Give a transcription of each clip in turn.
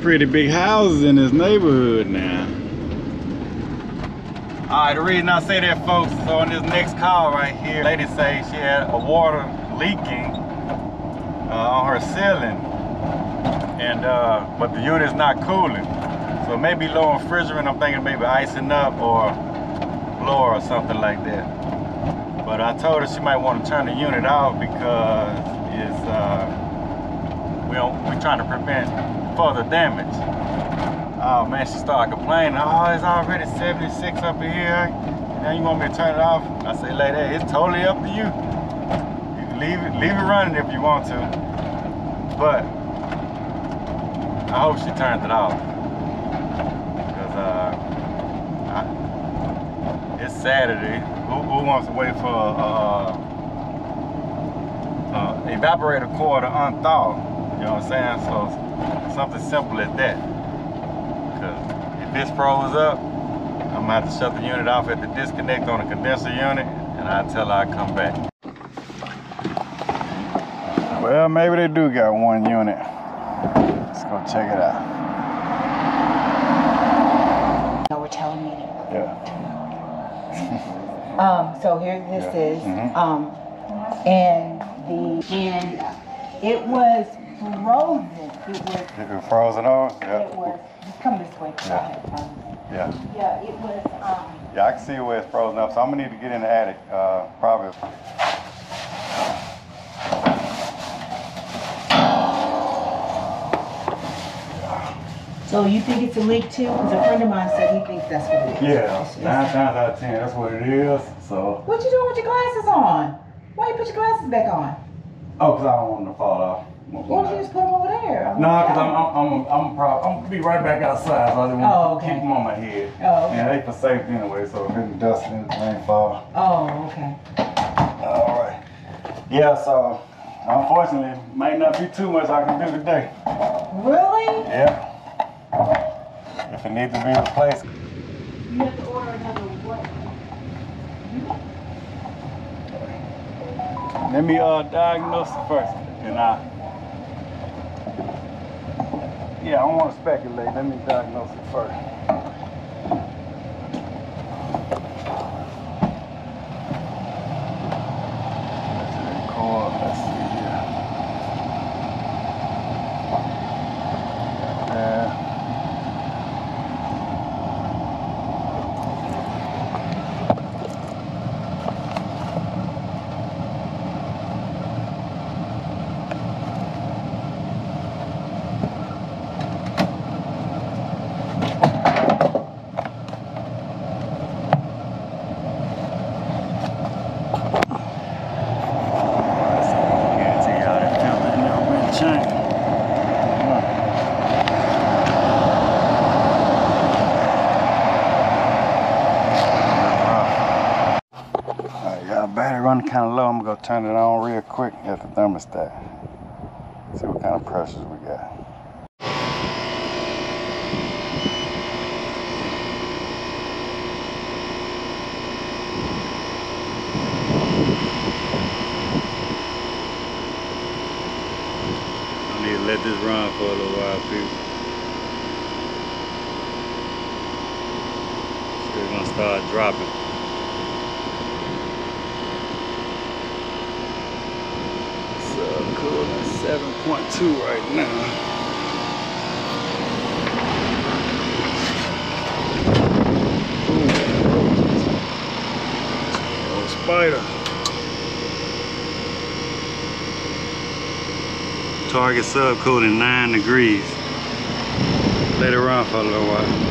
pretty big houses in this neighborhood now. Alright, the reason I say that, folks, so on this next call right here, lady say she had a water leaking on her ceiling, and but the unit's not cooling. So maybe low on refrigerant, I'm thinking maybe icing up or blower or something like that. But I told her she might want to turn the unit off because it's we're trying to prevent further damage. Oh man, she started complaining. Oh, it's already 76 up in here. Now you want me to turn it off? I say, lady, hey, it's totally up to you. You can leave it running if you want to. But I hope she turns it off. Because it's Saturday. Who wants to wait for evaporator coil to unthaw? You know what I'm saying? So something simple as that. Because if this froze up, I'm gonna have to shut the unit off at the disconnect on the condenser unit, and I'll tell her I'll come back. Well, maybe they do got one unit. Let's go check it out. No, we're telling me. Yeah. So here this is, and it was frozen. It was frozen over? Yeah. It was. Just come this way. Yeah. Yeah, it was. Yeah, I can see where it's frozen up, so I'm gonna need to get in the attic, probably. So you think it's a leak too? Because a friend of mine said he thinks that's what it is. Yeah, 9 times out of 10, that's what it is. So. What you doing with your glasses on? Why you put your glasses back on? Oh, because I don't want them to fall off. Why don't you just put them over there? No, because I'm gonna be right back outside, so I just want to keep them on my head. Oh, okay. And they for safety anyway, so if any dust and rain fall. Oh, okay. All right. Yeah, so unfortunately, might not be too much I can do today. Really? Yeah. If it needs to be replaced. You have to order another what? Let me diagnose it first, and Yeah, I don't want to speculate. Let me diagnose it first. Let's see here. Kind of low. I'm gonna turn it on real quick at the thermostat. See what kind of pressures we got. I need to let this run for a little while, people. So it's gonna start dropping. Cool, that's 7.2 right now. Oh, spider. Target subcooling 9 degrees. Let it run for a little while.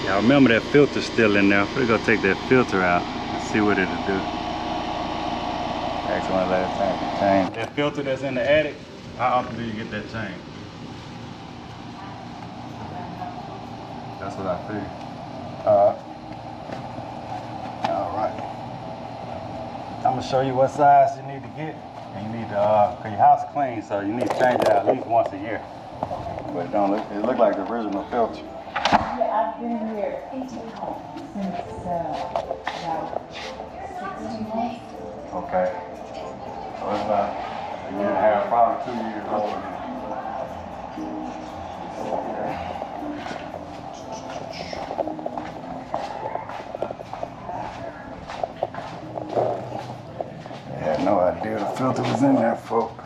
Now remember that filter's still in there. We're gonna take that filter out and see what it'll do. Actually, let it change. That filter that's in the attic, how often do you get that changed? That's what I figured. All right. I'm gonna show you what size you need to get. And you need to, cause your house is clean, so you need to change it out at least once a year. But it don't look, it look like the original filter. Yeah, I've been here since about 16 months. Okay. So it's about a year and a half, probably 2 years old. I had no idea the filter was in there, folks.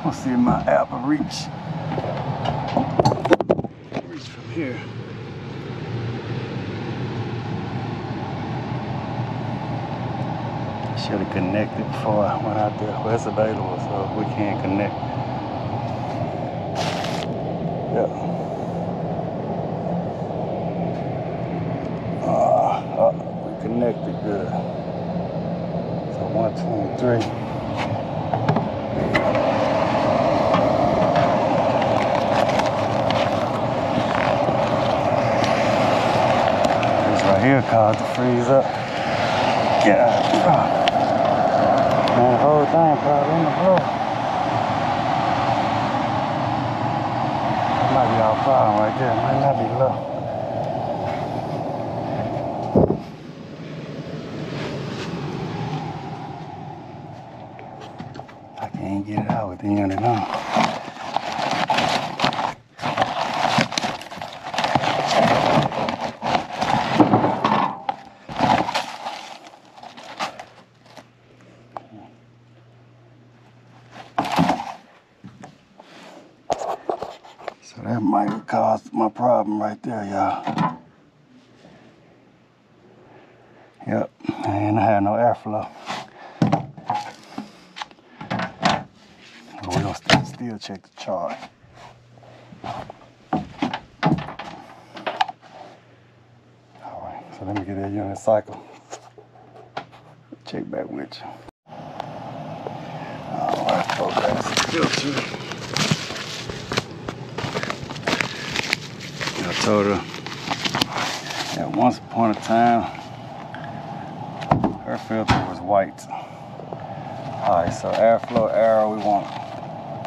Let's see if my app will reach from here. Should have connected before I went out there. Well, it's available, so we can connect. Yeah. We connected good. So 123. Here caused to freeze up. Yeah. Man, the whole thing probably in the floor. That might be our problem right there. Might not be low. I can't get it out with the unit on. So that might have caused my problem right there, y'all. Yep, and I had no airflow. We're gonna still check the chart. All right, so let me get that unit cycle. Check back with you. All right, folks, that's the filter. I told her at once upon a time her filter was white. Alright, so airflow arrow we want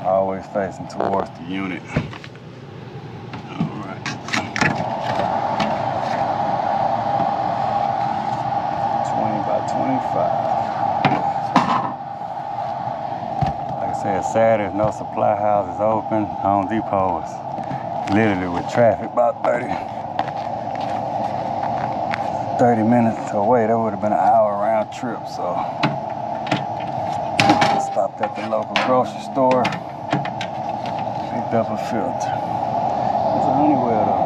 always facing towards the unit. Alright. 20 by 25. Like I said, Saturday, no supply houses open. Home Depot was literally with traffic about 30 minutes away. That would have been an hour round trip, so I stopped at the local grocery store, picked up a filter. It's a Honeywell though,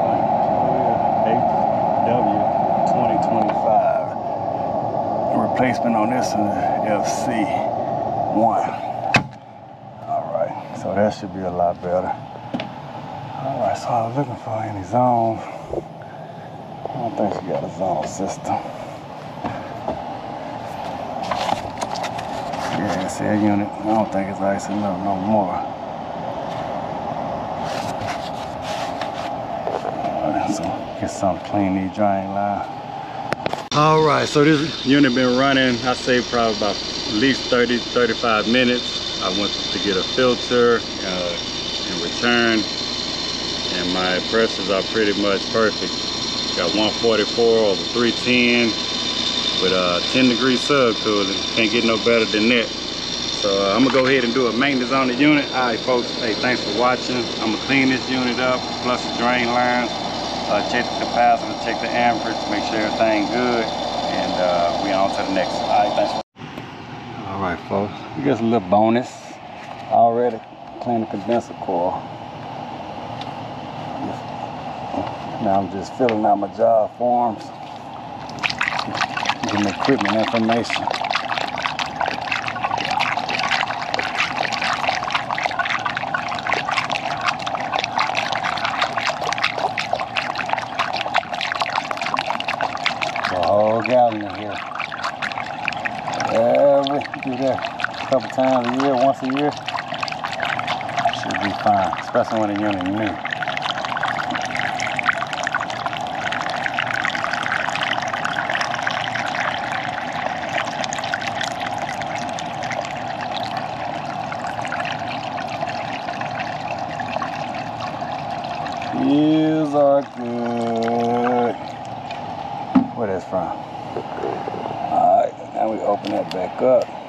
WW 2025. Replacement on this one is FC1. Alright, so that should be a lot better. Alright, so I was looking for any zones. I don't think she got a zone system. Yeah, see that unit, I don't think it's icing up no more. Alright, so get something to clean these drain lines. Alright, so this unit been running, I say probably about at least 30-35 minutes. I went to get a filter in return. And my pressures are pretty much perfect. Got 144 over 310 with 10-degree subcooling. Can't get no better than that. So I'm gonna go ahead and do a maintenance on the unit. All right, folks, hey, thanks for watching. I'm gonna clean this unit up, plus the drain lines, check the capacitor, check the amperage, make sure everything good, and we on to the next one. All right, thanks. All right, folks, we got a little bonus. Already cleaned the condenser coil. Now I'm just filling out my job forms, getting equipment information. A whole gallon in here. We do that a couple times a year, once a year. Should be fine, especially when the unit is new. Seals are good. Where that's from? Alright, now we open that back up.